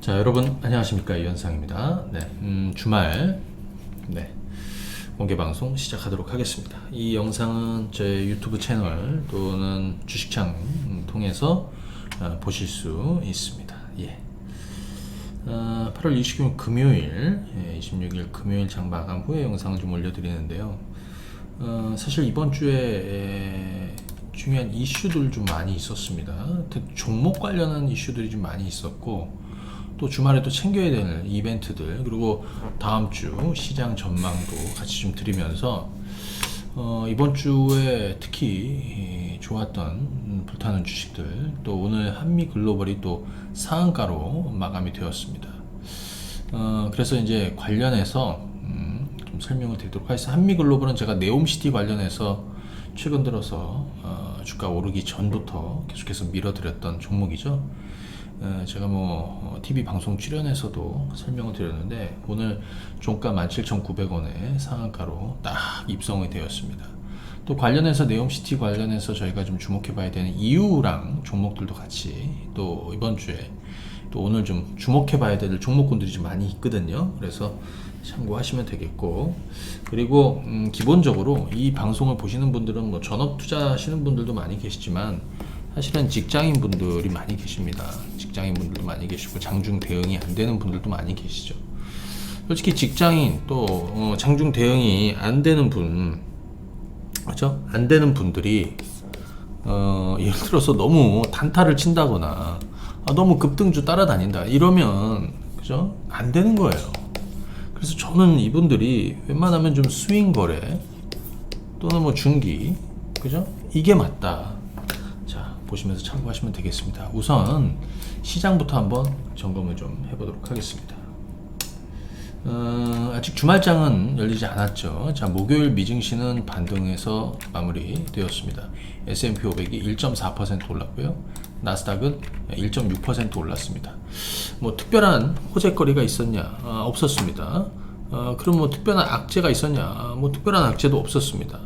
자, 여러분 안녕하십니까, 이현상입니다. 주말 공개 방송 시작하도록 하겠습니다. 이 영상은 제 유튜브 채널 또는 주식창 통해서 보실 수 있습니다. 8월 26일 금요일, 26일 금요일 장 마감 후에 영상을 좀 올려드리는데요. 사실 이번 주에 중요한 이슈들 좀 많이 있었습니다. 종목 관련한 이슈들이 좀 많이 있었고, 또 주말에 또 챙겨야 될 이벤트들, 그리고 다음 주 시장 전망도 같이 좀 드리면서 이번 주에 특히 좋았던 불타는 주식들, 또 오늘 한미글로벌이 또 상한가로 마감이 되었습니다. 그래서 이제 관련해서 좀 설명을 드리도록 하겠습니다. 한미글로벌은 제가 네옴시티 관련해서 최근 들어서 주가 오르기 전부터 계속해서 밀어드렸던 종목이죠. 제가 TV 방송 출연에서도 설명을 드렸는데, 오늘 종가 17,900원에 상한가로 딱 입성이 되었습니다. 또 관련해서 네옴시티 관련해서 저희가 좀 주목해 봐야 되는 이유랑 종목들도 같이 또 이번 주에 또 오늘 좀 주목해 봐야 될 종목군들이 좀 많이 있거든요. 그래서 참고하시면 되겠고, 그리고 기본적으로 이 방송을 보시는 분들은 뭐 전업 투자 하시는 분들도 많이 계시지만, 사실은 직장인 분들이 많이 계십니다. 직장인 분들도 많이 계시고, 장중 대응이 안 되는 분들도 많이 계시죠. 솔직히 직장인 또 장중 대응이 안 되는 분, 그렇죠? 안 되는 분들이 예를 들어서 너무 단타를 친다거나 너무 급등주 따라다닌다 이러면, 그죠? 안 되는 거예요. 그래서 저는 이분들이 웬만하면 좀 스윙 거래 또는 뭐 중기, 그죠? 이게 맞다. 보시면서 참고하시면 되겠습니다. 우선 시장부터 한번 점검을 좀 해보도록 하겠습니다. 아직 주말장은 열리지 않았죠. 자, 목요일 미증시는 반등해서 마무리되었습니다. S&P 500이 1.4% 올랐고요. 나스닥은 1.6% 올랐습니다. 뭐 특별한 호재거리가 있었냐? 없었습니다. 그럼 뭐 특별한 악재가 있었냐? 뭐 특별한 악재도 없었습니다.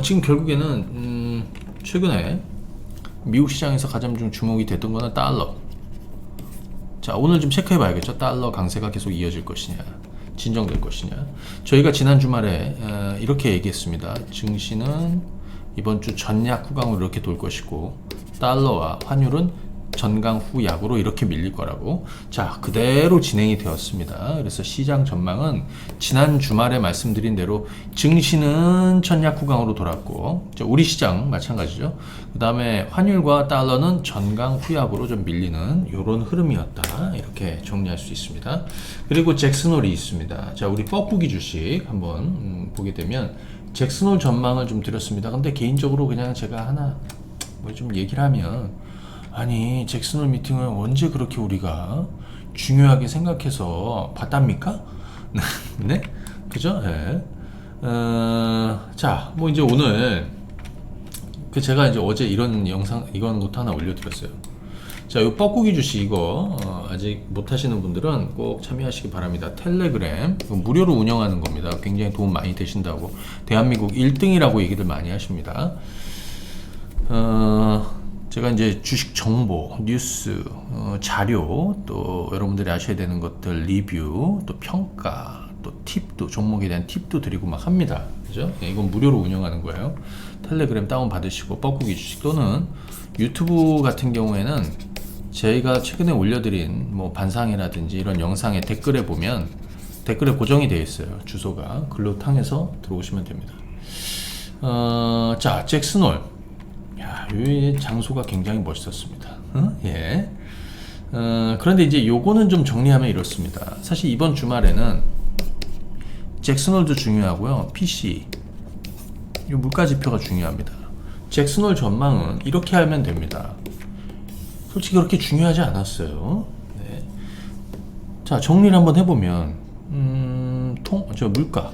지금 결국에는 최근에 미국 시장에서 가장 좀 주목이 됐던 거는 달러. 자, 오늘 좀 체크해 봐야겠죠. 달러 강세가 계속 이어질 것이냐, 진정될 것이냐. 저희가 지난 주말에 이렇게 얘기했습니다. 증시는 이번 주 전약 후강으로 이렇게 돌 것이고, 달러와 환율은 전강 후 약으로 이렇게 밀릴 거라고. 자, 그대로 진행이 되었습니다. 그래서 시장 전망은 지난 주말에 말씀드린 대로 증시는 전약 후강으로 돌았고, 우리 시장 마찬가지죠. 그 다음에 환율과 달러는 전강 후약으로 좀 밀리는 이런 흐름이었다, 이렇게 정리할 수 있습니다. 그리고 잭슨홀이 있습니다. 자, 우리 뻐꾸기 주식 한번 보게 되면 잭슨홀 전망을 좀 드렸습니다. 근데 개인적으로 그냥 제가 하나 뭐 좀 얘기를 하면, 아니, 잭슨홀 미팅을 언제 그렇게 우리가 중요하게 생각해서 봤답니까? 네? 그죠? 네. 자, 뭐 이제 오늘 제가 이제 어제 이런 영상, 이건 것도 하나 올려드렸어요. 자, 요 뻐꾸기 주식 이거 아직 못 하시는 분들은 꼭 참여하시기 바랍니다. 텔레그램 무료로 운영하는 겁니다. 굉장히 도움 많이 되신다고, 대한민국 1등이라고 얘기를 많이 하십니다. 제가 이제 주식 정보, 뉴스, 자료, 또 여러분들이 아셔야 되는 것들 리뷰, 또 평가, 또 팁도, 종목에 대한 팁도 드리고 막 합니다. 그죠? 이건 무료로 운영하는 거예요. 텔레그램 다운 받으시고 뻐꾸기 주식, 또는 유튜브 같은 경우에는 저희가 최근에 올려드린 뭐 반상이라든지 이런 영상의 댓글에 보면 댓글에 고정이 되어 있어요. 주소가. 글로 통해서 들어오시면 됩니다. 자, 잭슨홀. 이 장소가 굉장히 멋있었습니다. 예. 그런데 이제 요거는 좀 정리하면 이렇습니다. 사실 이번 주말에는 잭슨홀도 중요하고요, PC, 이 물가지표가 중요합니다. 잭슨홀 전망은 이렇게 하면 됩니다. 솔직히 그렇게 중요하지 않았어요. 네. 자, 정리를 한번 해보면 물가,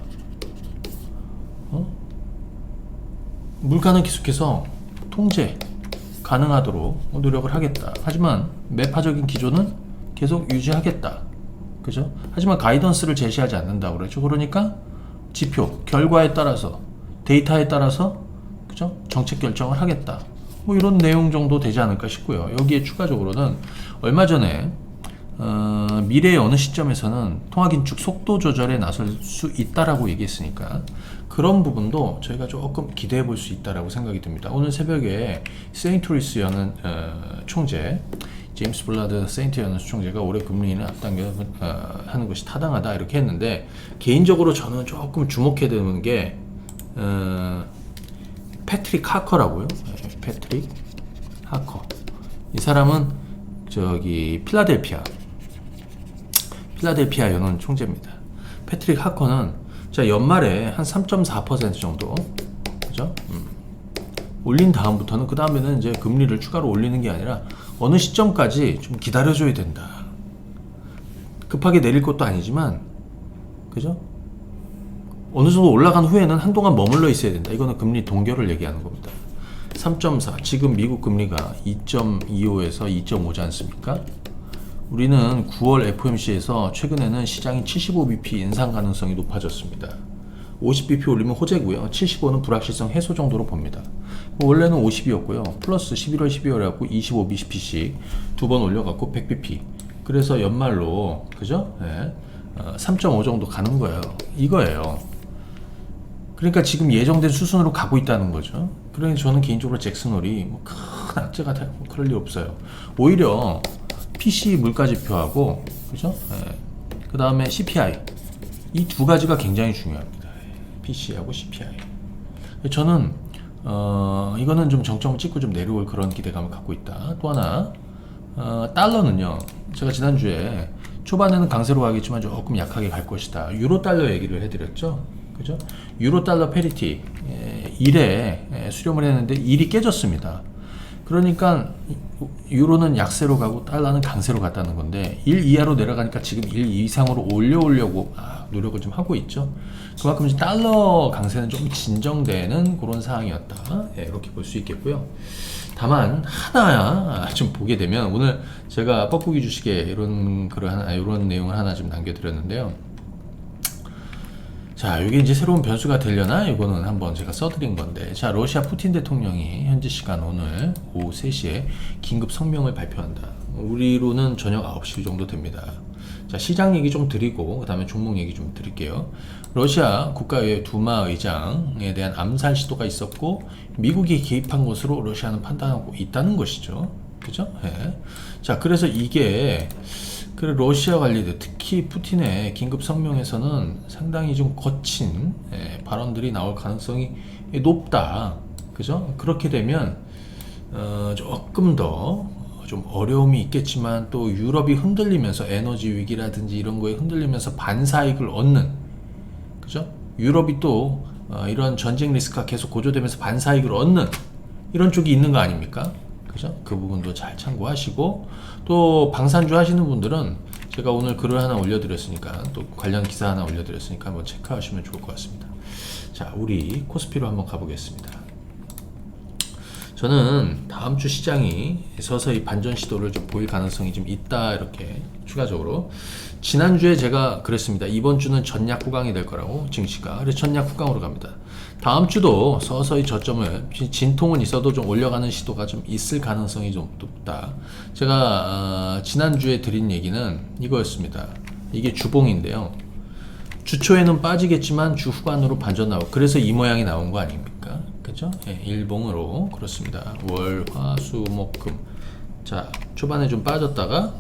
물가는 계속해서 통제 가능하도록 노력을 하겠다. 하지만 매파적인 기조는 계속 유지하겠다. 그죠? 하지만 가이던스를 제시하지 않는다고 그랬죠. 그러니까 지표, 결과에 따라서, 데이터에 따라서, 그죠? 정책 결정을 하겠다. 뭐 이런 내용 정도 되지 않을까 싶고요. 여기에 추가적으로는 얼마 전에 미래의 어느 시점에서는 통화긴축 속도 조절에 나설 수 있다라고 얘기했으니까 그런 부분도 저희가 조금 기대해 볼 수 있다라고 생각이 듭니다. 오늘 새벽에 세인트루이스 연은 총재 제임스 블라드 세인트 연은 총재가 올해 금리는 앞당겨 하는 것이 타당하다 이렇게 했는데 개인적으로 저는 조금 주목해야 되는 게 패트릭 하커라고요. 패트릭 하커. 이 사람은 저기 필라델피아 연은 총재입니다. 패트릭 하커는 자 연말에 한 3.4% 정도 그죠? 올린 다음부터는 그 다음에는 이제 금리를 추가로 올리는 게 아니라 어느 시점까지 좀 기다려줘야 된다. 급하게 내릴 것도 아니지만 그죠? 어느 정도 올라간 후에는 한동안 머물러 있어야 된다. 이거는 금리 동결을 얘기하는 겁니다. 3.4 지금 미국 금리가 2.25에서 2.5지 않습니까? 우리는 9월 FOMC에서 최근에는 시장이 75bp 인상 가능성이 높아졌습니다. 50bp 올리면 호재고요. 75는 불확실성 해소 정도로 봅니다. 원래는 50이었고요. 플러스 11월 12월에 갖고 25bp씩 두 번 올려갖고 100bp. 그래서 연말로 그죠? 네. 3.5 정도 가는 거예요. 이거예요. 그러니까 지금 예정된 수순으로 가고 있다는 거죠. 그러니 저는 개인적으로 잭슨홀이 뭐 큰 악재가 그럴 일 없어요. 오히려 PC 물가지표하고 그죠? 네. 그 다음에 CPI 이 두 가지가 굉장히 중요합니다. PC하고 CPI. 저는 이거는 좀 정점을 찍고 좀 내려올 그런 기대감을 갖고 있다. 또 하나 달러는요. 제가 지난주에 초반에는 강세로 가겠지만 조금 약하게 갈 것이다. 유로 달러 얘기를 해드렸죠. 그죠? 유로 달러 페리티 1에 수렴을 했는데 1이 깨졌습니다. 그러니까 유로는 약세로 가고 달러는 강세로 갔다는 건데 1 이하로 내려가니까 지금 1 이상으로 올려오려고 노력을 좀 하고 있죠. 그만큼 달러 강세는 좀 진정되는 그런 상황이었다. 예, 이렇게 볼 수 있겠고요. 다만 하나 좀 보게 되면 오늘 제가 뻐꾸기 주식에 이런 내용을 하나 좀 남겨드렸는데요. 자, 이게 이제 새로운 변수가 되려나? 이거는 한번 제가 써드린 건데. 자, 러시아 푸틴 대통령이 현지 시간 오늘 오후 3시에 긴급 성명을 발표한다. 우리로는 저녁 9시 정도 됩니다. 자, 시장 얘기 좀 드리고, 그 다음에 종목 얘기 좀 드릴게요. 러시아 국가의 두마 의장에 대한 암살 시도가 있었고, 미국이 개입한 것으로 러시아는 판단하고 있다는 것이죠. 그죠? 예. 자, 그래서 이게, 러시아 관리들 특히 푸틴의 긴급 성명에서는 상당히 좀 거친 발언들이 나올 가능성이 높다. 그죠? 그렇게 되면 조금 더 좀 어려움이 있겠지만 또 유럽이 흔들리면서 에너지 위기라든지 이런 거에 흔들리면서 반사익을 얻는 그죠? 유럽이 또 이런 전쟁 리스크가 계속 고조되면서 반사익을 얻는 이런 쪽이 있는 거 아닙니까? 그죠? 그 부분도 잘 참고하시고 또 방산주 하시는 분들은 제가 오늘 글을 하나 올려드렸으니까 또 관련 기사 하나 올려드렸으니까 한번 체크하시면 좋을 것 같습니다. 자, 우리 코스피로 한번 가보겠습니다. 저는 다음 주 시장이 서서히 반전 시도를 좀 보일 가능성이 좀 있다 이렇게 추가적으로 지난주에 제가 그랬습니다. 이번 주는 전략 후강이 될 거라고 증시가 그래서 전략 후강으로 갑니다. 다음 주도 서서히 저점을 진통은 있어도 좀 올려가는 시도가 좀 있을 가능성이 좀 높다. 제가 지난주에 드린 얘기는 이거였습니다. 이게 주봉인데요. 주초에는 빠지겠지만 주 후반으로 반전 나오고 그래서 이 모양이 나온 거 아닙니까? 그죠? 예, 일봉으로 그렇습니다. 월, 화, 수, 목, 금. 자, 초반에 좀 빠졌다가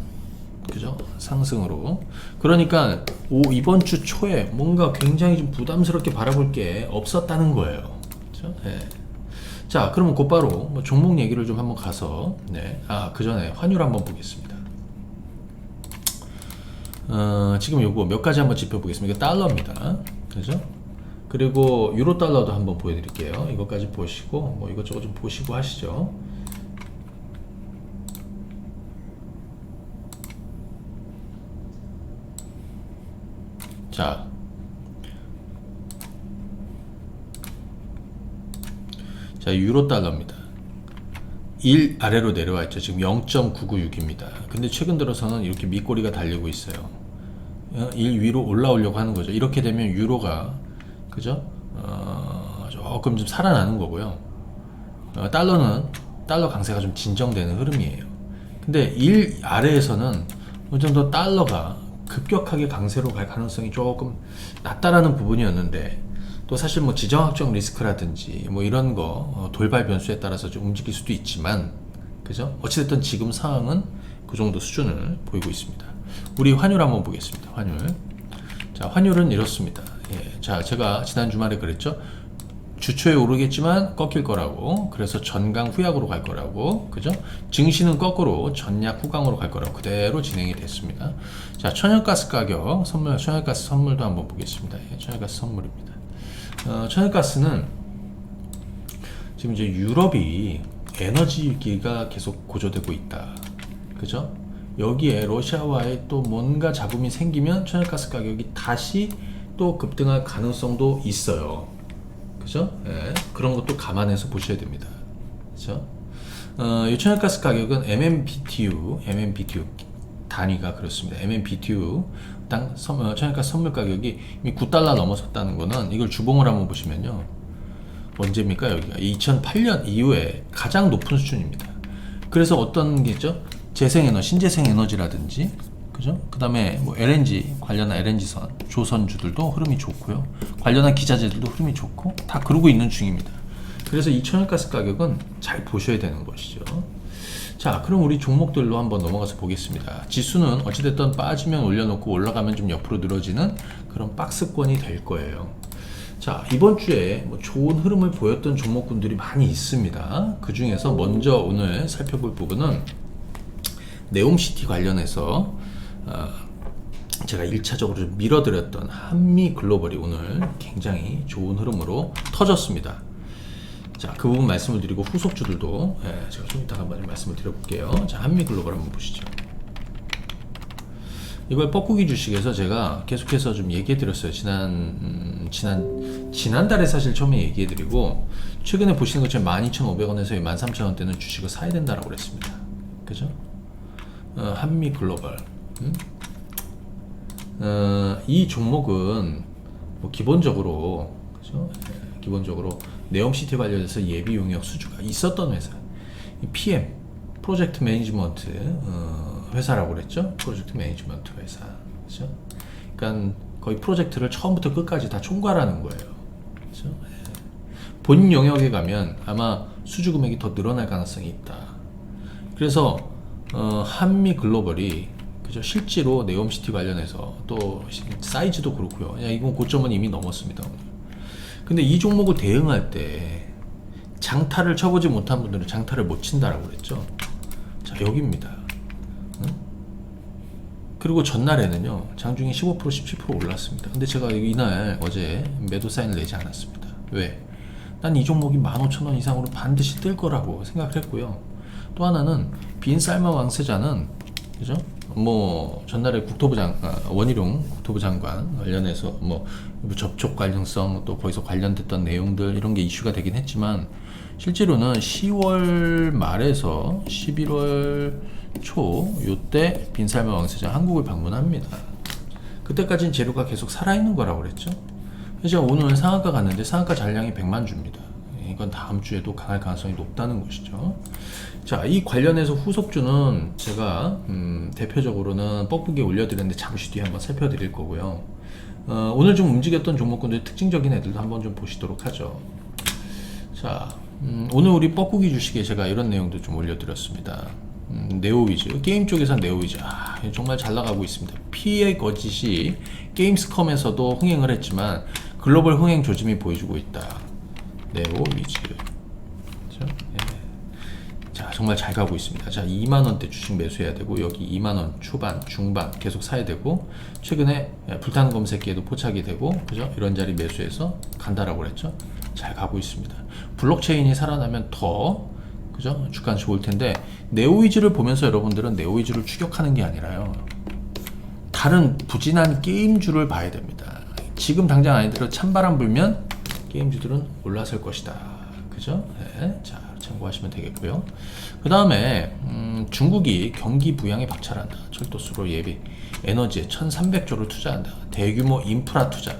그죠? 상승으로. 그러니까 이번 주 초에 뭔가 굉장히 좀 부담스럽게 바라볼 게 없었다는 거예요. 그죠? 예. 자, 그러면 곧바로 뭐 종목 얘기를 좀 한번 가서 네. 그 전에 환율 한번 보겠습니다. 지금 요거 몇 가지 한번 짚어보겠습니다. 이거 달러입니다. 그죠? 그리고 유로 달러도 한번 보여드릴게요. 이것까지 보시고 뭐 이것저것 좀 보시고 하시죠. 자, 유로 달러입니다. 1 아래로 내려와 있죠. 지금 0.996입니다. 근데 최근 들어서는 이렇게 밑꼬리가 달리고 있어요. 1 위로 올라오려고 하는 거죠. 이렇게 되면 유로가 그죠? 조금 좀 살아나는 거고요. 달러 강세가 좀 진정되는 흐름이에요. 근데 1 아래에서는 어느 정도 달러가 급격하게 강세로 갈 가능성이 조금 낮다라는 부분이었는데, 또 사실 뭐 지정학적 리스크라든지 뭐 이런 거 돌발 변수에 따라서 좀 움직일 수도 있지만, 그죠? 어찌됐든 지금 상황은 그 정도 수준을 보이고 있습니다. 우리 환율 한번 보겠습니다. 환율. 자, 환율은 이렇습니다. 예, 자, 제가 지난 주말에 그랬죠. 주초에 오르겠지만 꺾일 거라고, 그래서 전강 후약으로 갈 거라고, 그죠? 증시는 거꾸로 전약 후강으로 갈 거라고 그대로 진행이 됐습니다. 자, 천연가스 가격, 천연가스 선물도 한번 보겠습니다. 예, 천연가스 선물입니다. 천연가스는 지금 이제 유럽이 에너지 위기가 계속 고조되고 있다, 그죠? 여기에 러시아와의 또 뭔가 잡음이 생기면 천연가스 가격이 다시 또 급등할 가능성도 있어요. 그죠? 예, 그런 것도 감안해서 보셔야 됩니다. 그죠? 이 천연가스 가격은 MMBTU 단위가 그렇습니다. MMBTU 천연가스 선물 가격이 이미 9달러 넘어섰다는 거는, 이걸 주봉을 한번 보시면요. 언제입니까? 여기가 2008년 이후에 가장 높은 수준입니다. 그래서 어떤 게 있죠? 재생에너지, 신재생에너지라든지, 그죠? 그 다음에 뭐 LNG, 관련한 LNG선, 조선주들도 흐름이 좋고요. 관련한 기자재들도 흐름이 좋고, 다 그러고 있는 중입니다. 그래서 이 천연가스 가격은 잘 보셔야 되는 것이죠. 자, 그럼 우리 종목들로 한번 넘어가서 보겠습니다. 지수는 어찌됐든 빠지면 올려놓고 올라가면 좀 옆으로 늘어지는 그런 박스권이 될 거예요. 자, 이번 주에 뭐 좋은 흐름을 보였던 종목군들이 많이 있습니다. 그 중에서 먼저 오늘 살펴볼 부분은 네옴시티 관련해서 제가 1차적으로 좀 밀어드렸던 한미글로벌이 오늘 굉장히 좋은 흐름으로 터졌습니다. 자, 그 부분 말씀을 드리고 후속주들도 제가 좀 이따가 한번 말씀을 드려볼게요. 자, 한미글로벌 한번 보시죠. 이걸 뻐꾸기 주식에서 제가 계속해서 좀 얘기해드렸어요. 지난달에 사실 처음에 얘기해드리고, 최근에 보시는 것처럼 12,500원에서 13,000원대는 주식을 사야 된다라고 그랬습니다. 그죠? 한미글로벌. 이 종목은 뭐 기본적으로, 그죠? 기본적으로 네옴시티 관련해서 예비 용역 수주가 있었던 회사. PM 프로젝트 매니지먼트 회사라고 그랬죠. 프로젝트 매니지먼트 회사. 그죠? 그러니까 거의 프로젝트를 처음부터 끝까지 다 총괄하는 거예요. 그죠? 본 영역에 가면 아마 수주 금액이 더 늘어날 가능성이 있다. 그래서 한미글로벌이, 그죠? 실제로 네옴시티 관련해서 또 사이즈도 그렇고요. 이건 고점은 이미 넘었습니다. 근데 이 종목을 대응할 때 장타를 쳐보지 못한 분들은 장타를 못 친다라고 그랬죠. 자, 여기입니다. 그리고 전날에는요, 장중에 15% 17% 올랐습니다. 근데 제가 이날 어제 매도 사인을 내지 않았습니다. 왜? 난 이 종목이 15,000원 이상으로 반드시 뜰 거라고 생각을 했고요. 또 하나는 빈쌀마 왕세자는, 그죠? 뭐 전날에 원희룡 국토부 장관 관련해서 뭐 접촉 관련성, 또 거기서 관련됐던 내용들, 이런 게 이슈가 되긴 했지만, 실제로는 10월 말에서 11월 초 요때 빈살마 왕세자 한국을 방문합니다. 그때까지는 재료가 계속 살아있는 거라고 그랬죠. 제가 오늘 상한가 갔는데 상한가 잔량이 100만 주입니다. 이건 다음 주에도 강할 가능성이 높다는 것이죠. 자, 이 관련해서 후속주는 제가 대표적으로는 뻐꾸기에 올려드렸는데 잠시 뒤에 한번 살펴드릴 거고요. 오늘 좀 움직였던 종목군들 특징적인 애들도 한번 좀 보시도록 하죠. 자, 오늘 우리 뻐꾸기 주식에 제가 이런 내용도 좀 올려드렸습니다. 네오위즈, 게임 쪽에서 네오위즈, 정말 잘 나가고 있습니다. 피해 거짓이 게임스컴에서도 흥행을 했지만 글로벌 흥행 조짐이 보여주고 있다. 네오위즈. 그렇죠? 자, 정말 잘 가고 있습니다. 자, 2만원대 주식 매수해야 되고, 여기 2만원 초반, 중반 계속 사야 되고, 최근에 불타는 검색기에도 포착이 되고, 그죠? 이런 자리 매수해서 간다라고 그랬죠? 잘 가고 있습니다. 블록체인이 살아나면 더, 그죠? 주가 좋을 텐데, 네오위즈를 보면서 여러분들은 네오위즈를 추격하는 게 아니라요, 다른 부진한 게임주를 봐야 됩니다. 지금 당장 아이들은 찬바람 불면 게임주들은 올라설 것이다. 그죠? 네. 자, 참고하시면 되겠고요. 그 다음에 중국이 경기 부양에 박차한다. 철도수로 예비, 에너지에 1,300조를 투자한다. 대규모 인프라 투자.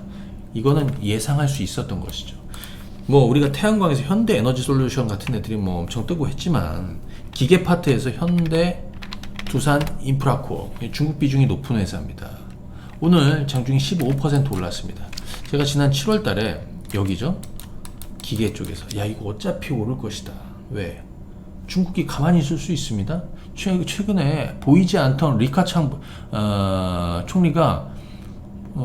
이거는 예상할 수 있었던 것이죠. 뭐 우리가 태양광에서 현대 에너지 솔루션 같은 애들이 뭐 엄청 뜨고 했지만, 기계 파트에서 현대 두산 인프라코어, 중국 비중이 높은 회사입니다. 오늘 장중이 15% 올랐습니다. 제가 지난 7월 달에 여기죠, 기계 쪽에서 야 이거 어차피 오를 것이다. 왜? 중국이 가만히 있을 수 있습니다. 최근에 보이지 않던 리카창 총리가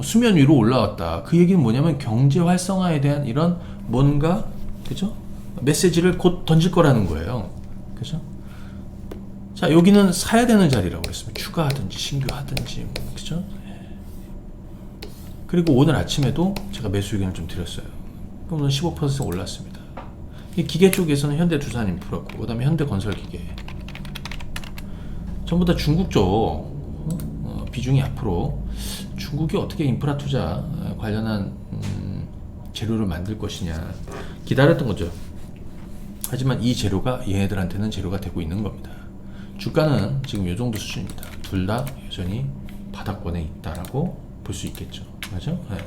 수면 위로 올라왔다. 그 얘기는 뭐냐면 경제 활성화에 대한 이런 뭔가, 그죠? 메시지를 곧 던질 거라는 거예요. 그죠? 자, 여기는 사야 되는 자리라고 그랬습니다. 추가하든지 신규하든지, 그죠? 그리고 오늘 아침에도 제가 매수 의견을 좀 드렸어요. 그럼 오늘 15% 올랐습니다. 이 기계 쪽에서는 현대 두산 인프라고, 그다음에 현대 건설기계, 전부 다 중국 쪽 비중이 앞으로 중국이 어떻게 인프라 투자 관련한 재료를 만들 것이냐 기다렸던 거죠. 하지만 이 재료가 얘네들한테는 재료가 되고 있는 겁니다. 주가는 지금 이 정도 수준입니다. 둘 다 여전히 바닥권에 있다라고 볼 수 있겠죠. 맞죠? 네.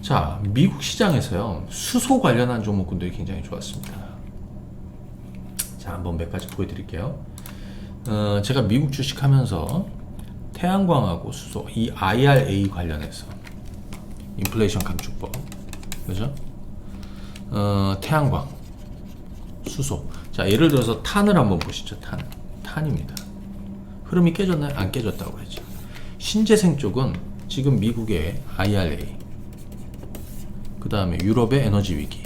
자, 미국 시장에서요, 수소 관련한 종목군들이 굉장히 좋았습니다. 자, 한번 몇 가지 보여드릴게요. 제가 미국 주식하면서 태양광하고 수소, 이 IRA 관련해서 인플레이션 감축법, 그죠? 태양광, 수소. 자, 예를 들어서 탄을 한번 보시죠. 탄입니다. 흐름이 깨졌나요? 안 깨졌다고 그러죠. 신재생 쪽은 지금 미국의 IRA, 그 다음에 유럽의 에너지 위기,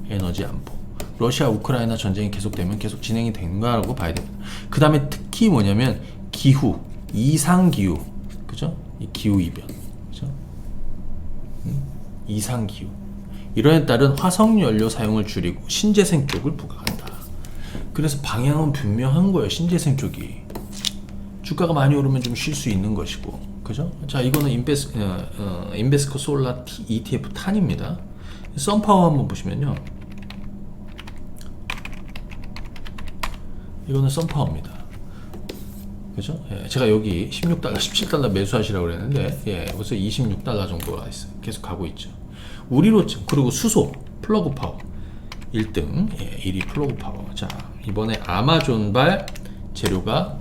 에너지 안보, 러시아 우크라이나 전쟁이 계속되면 계속 진행이 된가라고 봐야 됩니다. 그 다음에 특히 뭐냐면 기후, 이상기후, 그죠? 이 기후 이변, 그죠? 이상기후, 이런에 따른 화석연료 사용을 줄이고 신재생 쪽을 부각한다. 그래서 방향은 분명한 거예요. 신재생 쪽이 주가가 많이 오르면 좀 쉴 수 있는 것이고, 그죠? 자, 이거는 인베스코 솔라 ETF 탄입니다. 썬파워 한번 보시면요, 이거는 썬파워입니다. 그죠? 예, 제가 여기 16달러, 17달러 매수하시라고 그랬는데, 예, 벌써 26달러 정도가 있어요. 계속 가고 있죠. 우리로증, 그리고 수소, 플러그 파워 1등, 예, 1위 플러그 파워. 자, 이번에 아마존발 재료가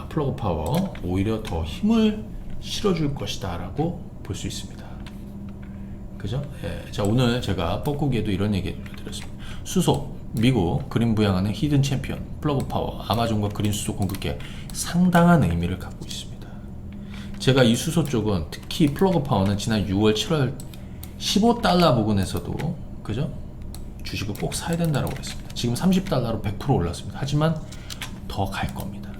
플러그 파워 오히려 더 힘을 실어줄 것이다 라고 볼 수 있습니다. 그죠? 예, 자, 오늘 제가 뻐꾸기에도 이런 얘기를 드렸습니다. 수소, 미국 그린 부양하는 히든 챔피언, 플러그 파워, 아마존과 그린 수소 공급계 상당한 의미를 갖고 있습니다. 제가 이 수소 쪽은 특히 플러그 파워는 지난 6월, 7월 15달러 부근에서도, 그죠? 주식을 꼭 사야 된다고 했습니다. 지금 30달러로 100% 올랐습니다. 하지만 더 갈 겁니다.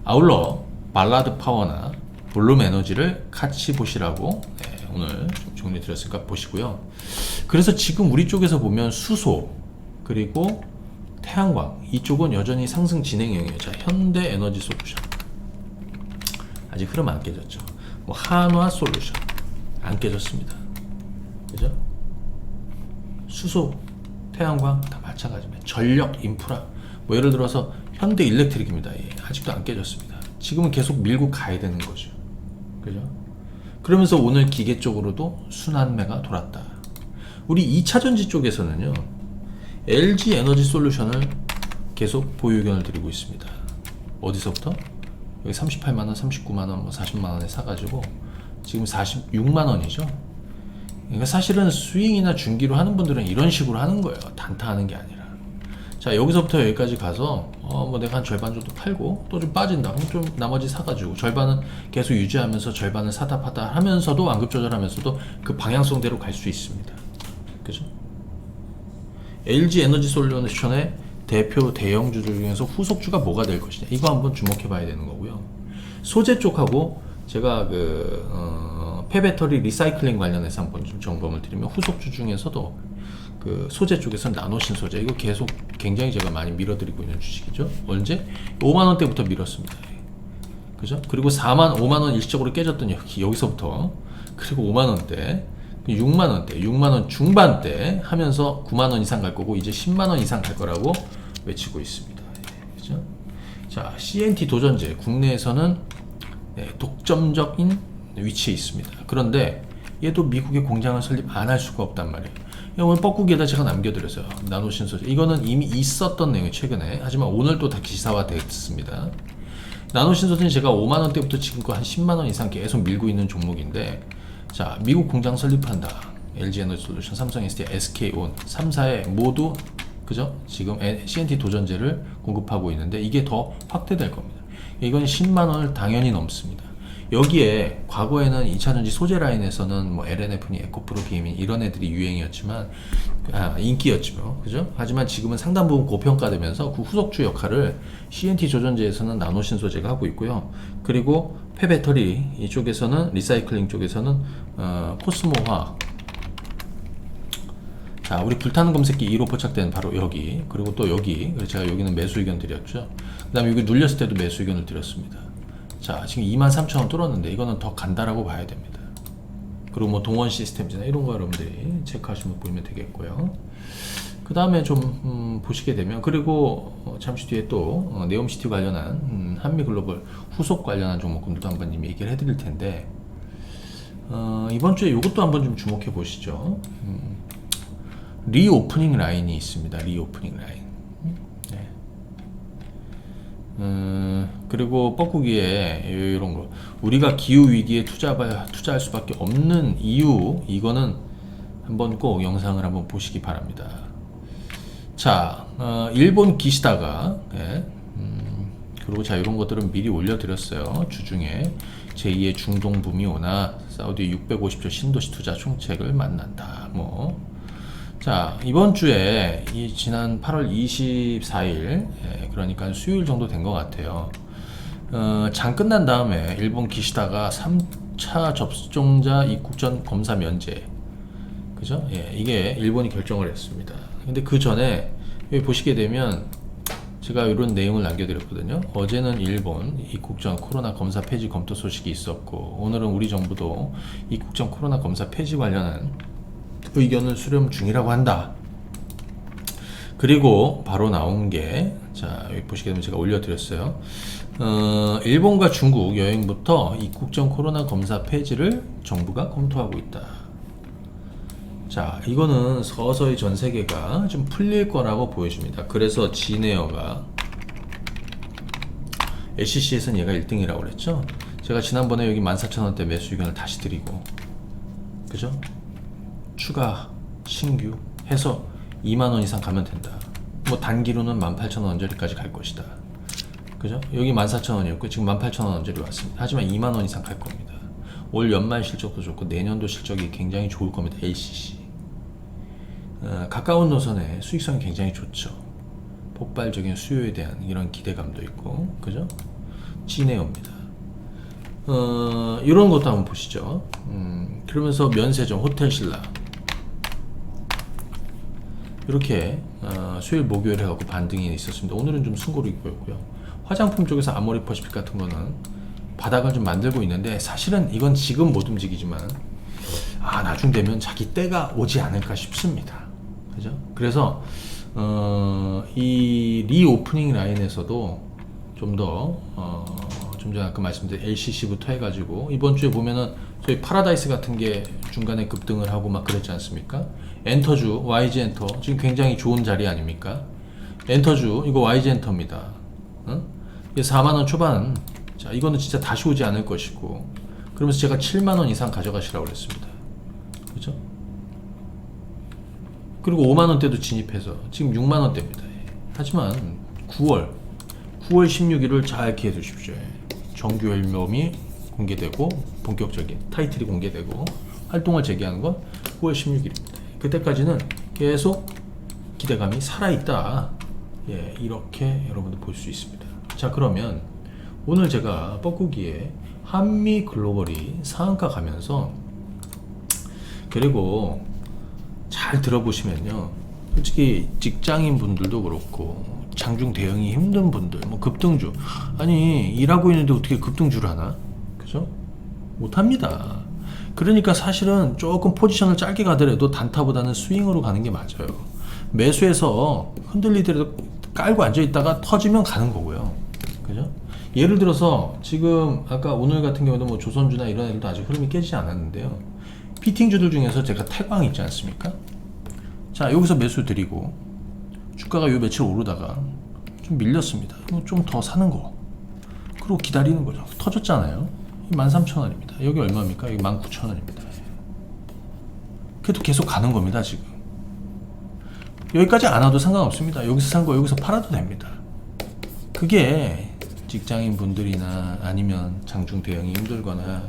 아울러 발라드 파워나 볼룸 에너지를 같이 보시라고, 네, 오늘 좀 정리 드렸으니까 보시고요. 그래서 지금 우리 쪽에서 보면 수소 그리고 태양광 이쪽은 여전히 상승 진행형이에요. 자, 현대 에너지 솔루션 아직 흐름 안 깨졌죠. 뭐 한화 솔루션 안 깨졌습니다. 그죠? 수소, 태양광 다 마찬가지입니다. 전력, 인프라, 뭐 예를 들어서 현대 일렉트릭입니다. 예, 아직도 안 깨졌습니다. 지금은 계속 밀고 가야 되는 거죠. 그죠? 그러면서 오늘 기계 쪽으로도 순환매가 돌았다. 우리 2차전지 쪽에서는요, LG 에너지 솔루션을 계속 보유 의견을 드리고 있습니다. 어디서부터? 여기 38만원, 39만원, 뭐 40만원에 사가지고 지금 46만원이죠. 그러니까 사실은 스윙이나 중기로 하는 분들은 이런 식으로 하는 거예요. 단타하는 게 아니라. 자, 여기서부터 여기까지 가서 뭐 내가 한 절반 정도 팔고 또 좀 빠진다. 그럼 좀 나머지 사가지고 절반은 계속 유지하면서 절반은 사다 파다 하면서도 완급 조절하면서도 그 방향성대로 갈 수 있습니다. 그죠? LG 에너지 솔루션의 대표 대형주들 중에서 후속주가 뭐가 될 것이냐, 이거 한번 주목해 봐야 되는 거고요. 소재 쪽하고 제가 폐배터리 리사이클링 관련해서 한번 좀 정보를 드리면, 후속주 중에서도 그 소재 쪽에서 나노신 소재, 이거 계속 굉장히 제가 많이 밀어드리고 있는 주식이죠. 언제? 5만원대부터 밀었습니다. 그죠? 그리고 5만원 일시적으로 깨졌던 여기서부터, 그리고 5만원대, 6만원대, 6만원 중반대 하면서 9만원 이상 갈 거고, 이제 10만원 이상 갈 거라고 외치고 있습니다. 그죠? 자, CNT 도전제, 국내에서는 독점적인 위치에 있습니다. 그런데 얘도 미국에 공장을 설립 안 할 수가 없단 말이에요. 오늘 뻐꾸기에다 제가 남겨드렸어요. 나노신 소재. 이거는 이미 있었던 내용이 최근에. 하지만 오늘 또 다 기사화 됐습니다. 나노신소는 제가 5만원대부터 지금껏 한 10만원 이상 계속 밀고 있는 종목인데, 자, 미국 공장 설립한다. LG에너지솔루션, 삼성ST, SK온 3사에 모두 그죠? 지금 CNT 도전제를 공급하고 있는데 이게 더 확대될 겁니다. 이건 10만원을 당연히 넘습니다. 여기에 과거에는 2차전지 소재 라인에서는 뭐 LNF니 에코프로, 비민 이런 애들이 유행이었지만 인기였죠, 그죠? 하지만 지금은 상당 부분 고평가되면서 그 후속주 역할을 CNT 조전제에서는 나노신소재가 하고 있고요. 그리고 폐배터리 이쪽에서는 리사이클링 쪽에서는 코스모화. 자, 우리 불타는 검색기 2로 포착된 바로 여기, 그리고 또 여기, 그래서 제가 여기는 매수 의견 드렸죠. 그 다음에 여기 눌렸을 때도 매수 의견을 드렸습니다. 자, 지금 23,000원 뚫었는데 이거는 더 간다라고 봐야 됩니다. 그리고 뭐 동원 시스템즈나 이런 거 여러분들이 체크하시면 보면 되겠고요. 그 다음에 좀 보시게 되면, 그리고 잠시 뒤에 또 네옴시티 관련한 한미글로벌 후속 관련한 종목군들도 한번 이미 얘기를 해드릴 텐데, 이번 주에 이것도 한번 좀 주목해 보시죠. 리오프닝 라인이 있습니다. 리오프닝 라인. 그리고 뻐꾸기에 이런 거, 우리가 기후 위기에 투자할 수밖에 없는 이유, 이거는 한번 꼭 영상을 한번 보시기 바랍니다. 자, 일본 기시다가 그리고 자, 이런 것들은 미리 올려드렸어요. 주중에 제2의 중동 붐이 오나 사우디 650조 신도시 투자 총책을 만난다. 뭐. 자, 이번 주에 지난 8월 24일, 그러니까 수요일 정도 된 것 같아요. 장 끝난 다음에 일본 기시다가 3차 접종자 입국 전 검사 면제, 그죠? 예, 이게 일본이 결정을 했습니다. 근데 그 전에 여기 보시게 되면 제가 이런 내용을 남겨드렸거든요. 어제는 일본 입국 전 코로나 검사 폐지 검토 소식이 있었고, 오늘은 우리 정부도 입국 전 코로나 검사 폐지 관련한 의견을 수렴 중이라고 한다. 그리고 바로 나온 게, 자, 여기 보시게 되면 제가 올려드렸어요. 일본과 중국 여행부터 입국 전 코로나 검사 폐지를 정부가 검토하고 있다. 자, 이거는 서서히 전 세계가 좀 풀릴 거라고 보여집니다. 그래서 진에어가 LCC에서는 얘가 1등이라고 그랬죠. 제가 지난번에 여기 14,000원대 매수 의견을 다시 드리고, 그죠? 추가 신규 해서 2만원 이상 가면 된다. 뭐 단기로는 18,000원 언저리까지 갈 것이다. 그죠? 여기 14,000원이었고 지금 18,000원 언저리 왔습니다. 하지만 2만원 이상 갈 겁니다. 올 연말 실적도 좋고 내년도 실적이 굉장히 좋을 겁니다. LCC. 가까운 노선에 수익성이 굉장히 좋죠. 폭발적인 수요에 대한 이런 기대감도 있고, 그죠? 진에어입니다. 이런 것도 한번 보시죠. 그러면서 면세점, 호텔신라 이렇게 수요일 목요일 해갖고 반등이 있었습니다. 오늘은 좀 승고를 보였고요. 화장품 쪽에서 아모리 퍼시픽 같은 거는 바닥을 좀 만들고 있는데, 사실은 이건 지금 못 움직이지만 나중 되면 자기 때가 오지 않을까 싶습니다. 그죠? 그래서 이 리오프닝 라인에서도 좀 더 좀 전에 아까 말씀드린 LCC부터 해가지고 이번 주에 보면은 저희 파라다이스 같은 게 중간에 급등을 하고 막 그랬지 않습니까? 엔터주, YG 엔터 지금 굉장히 좋은 자리 아닙니까? 엔터주 이거 YG 엔터입니다. 이게 4만원 초반. 자, 이거는 진짜 다시 오지 않을 것이고, 그러면서 제가 7만원 이상 가져가시라고 그랬습니다. 그죠? 그리고 5만원대도 진입해서 지금 6만원대입니다. 하지만 9월 16일을 잘 기해 두십시오. 정규 앨범이 공개되고 본격적인 타이틀이 공개되고 활동을 재개하는 건 9월 16일입니다. 그때까지는 계속 기대감이 살아있다. 예, 이렇게 여러분들 볼 수 있습니다. 자, 그러면 오늘 제가 뻐꾸기에 한미 글로벌이 상한가 가면서, 그리고 잘 들어보시면요, 솔직히 직장인 분들도 그렇고 장중 대응이 힘든 분들, 뭐 급등주, 아니 일하고 있는데 어떻게 급등주를 하나? 그죠? 못합니다. 그러니까 사실은 조금 포지션을 짧게 가더라도 단타보다는 스윙으로 가는 게 맞아요. 매수해서 흔들리더라도 깔고 앉아있다가 터지면 가는 거고요. 그죠? 예를 들어서 지금 아까 오늘 같은 경우도 뭐 조선주나 이런 애들도 아직 흐름이 깨지지 않았는데요. 피팅주들 중에서 제가 태광 있지 않습니까? 자, 여기서 매수 드리고 주가가 요 며칠 오르다가 좀 밀렸습니다. 좀 더 사는 거. 그리고 기다리는 거죠. 터졌잖아요. 13,000원입니다. 여기 얼마입니까? 여기 19,000원입니다. 그래도 계속 가는 겁니다, 지금. 여기까지 안 와도 상관없습니다. 여기서 산 거 여기서 팔아도 됩니다. 그게 직장인 분들이나 아니면 장중 대응이 힘들거나,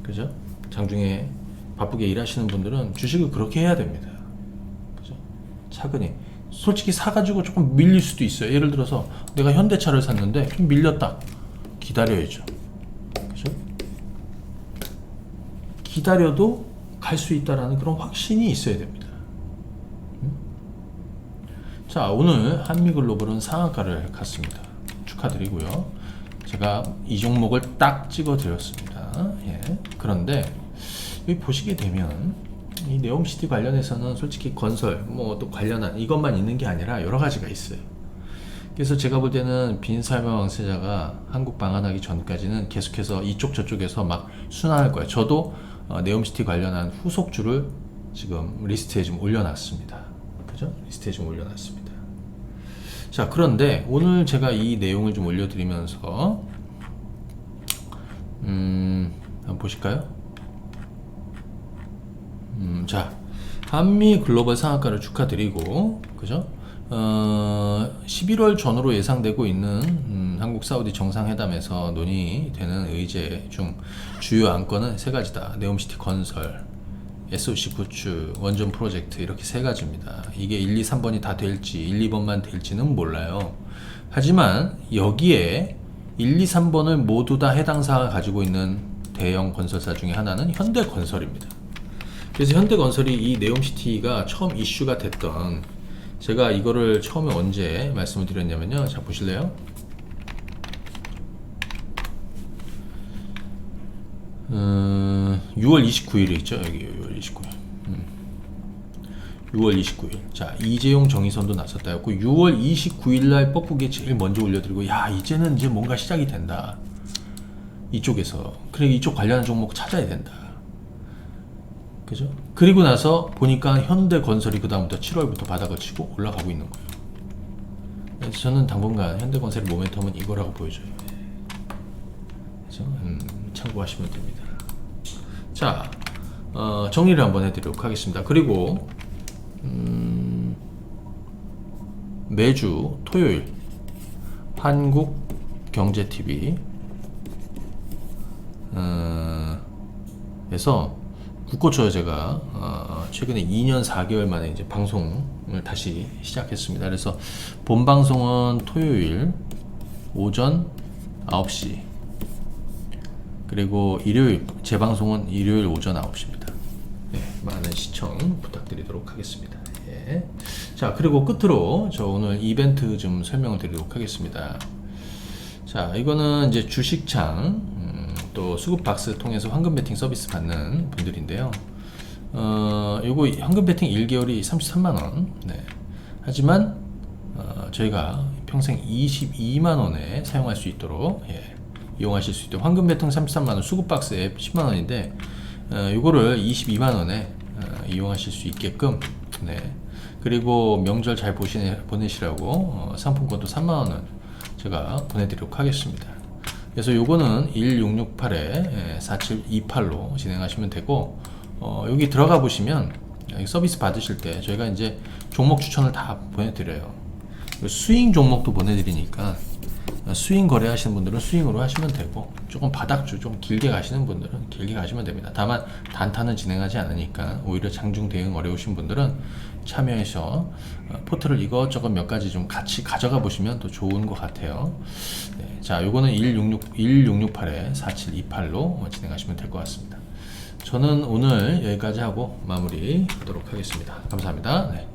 그죠? 장중에 바쁘게 일하시는 분들은 주식을 그렇게 해야 됩니다. 그죠? 차근히. 솔직히 사가지고 조금 밀릴 수도 있어요. 예를 들어서 내가 현대차를 샀는데 좀 밀렸다. 기다려야죠. 그죠? 기다려도 갈 수 있다라는 그런 확신이 있어야 됩니다. 자, 오늘 한미글로벌은 상한가를 갔습니다. 축하드리고요. 제가 이 종목을 딱 찍어 드렸습니다. 예. 그런데 여기 보시게 되면 이 네옴시티 관련해서는 솔직히 건설 뭐 또 관련한 이것만 있는 게 아니라 여러 가지가 있어요. 그래서 제가 볼 때는 빈살면 왕세자가 한국 방한하기 전까지는 계속해서 이쪽 저쪽에서 막 순환할 거예요. 저도 네옴시티 관련한 후속주를 지금 리스트에 좀 올려놨습니다. 그죠? 리스트에 좀 올려놨습니다. 자, 그런데 오늘 제가 이 내용을 좀 올려드리면서 한번 보실까요? 자, 한미 글로벌 상한가를 축하드리고, 그죠? 11월 전후로 예상되고 있는 한국 사우디 정상회담에서 논의되는 의제 중 주요 안건은 세 가지다. 네옴시티 건설, SOC 구축, 원전 프로젝트 이렇게 세 가지입니다. 이게 1, 2, 3번이 다 될지 1, 2번만 될지는 몰라요. 하지만 여기에 1, 2, 3번을 모두 다 해당 사가 가지고 있는 대형 건설사 중에 하나는 현대건설입니다. 그래서 현대건설이 이 네옴시티가 처음 이슈가 됐던, 제가 이거를 처음에 언제 말씀을 드렸냐면요. 자, 보실래요? 6월 29일에 있죠. 여기 6월 29일. 6월 29일. 자, 이재용 정의선도 나섰다 했고, 6월 29일 날 뻐꾸기에 제일 먼저 올려드리고, 야, 이제는 이제 뭔가 시작이 된다. 이쪽에서. 그래, 이쪽 관련한 종목 찾아야 된다. 그죠? 그리고 나서 보니까 현대건설이 그 다음부터 7월부터 바닥을 치고 올라가고 있는 거예요. 그래서 저는 당분간 현대건설의 모멘텀은 이거라고 보여줘요. 그래서 참고하시면 됩니다. 자, 정리를 한번 해드리도록 하겠습니다. 그리고 매주 토요일 한국경제TV 에서 국고초 제가 최근에 2년 4개월 만에 이제 방송을 다시 시작했습니다. 그래서 본 방송은 토요일 오전 9시, 그리고 일요일 재방송은 일요일 오전 9시입니다. 네, 많은 시청 부탁드리도록 하겠습니다. 예. 자, 그리고 끝으로 저 오늘 이벤트 좀 설명을 드리도록 하겠습니다. 자, 이거는 이제 주식창 또 수급 박스 통해서 황금 베팅 서비스 받는 분들인데요. 요거 황금 베팅 1개월이 33만원. 네. 하지만 저희가 평생 22만원에 사용할 수 있도록, 예, 이용하실 수 있도록 황금 베팅 33만원, 수급 박스 앱 10만원인데 요거를 22만원에 이용하실 수 있게끔, 네. 그리고 명절 잘 보내시라고 상품권도 3만원을 제가 보내드리도록 하겠습니다. 그래서 요거는 1668에 4728로 진행하시면 되고, 여기 들어가 보시면 여기 서비스 받으실 때 저희가 이제 종목 추천을 다 보내드려요. 스윙 종목도 보내드리니까 스윙 거래하시는 분들은 스윙으로 하시면 되고, 조금 바닥주 좀 길게 가시는 분들은 길게 가시면 됩니다. 다만 단타는 진행하지 않으니까 오히려 장중 대응 어려우신 분들은 참여해서 포트를 이것저것 몇 가지 좀 같이 가져가 보시면 더 좋은 것 같아요. 네, 자, 요거는 1668에 4728로 진행하시면 될 것 같습니다. 저는 오늘 여기까지 하고 마무리 하도록 하겠습니다. 감사합니다. 네.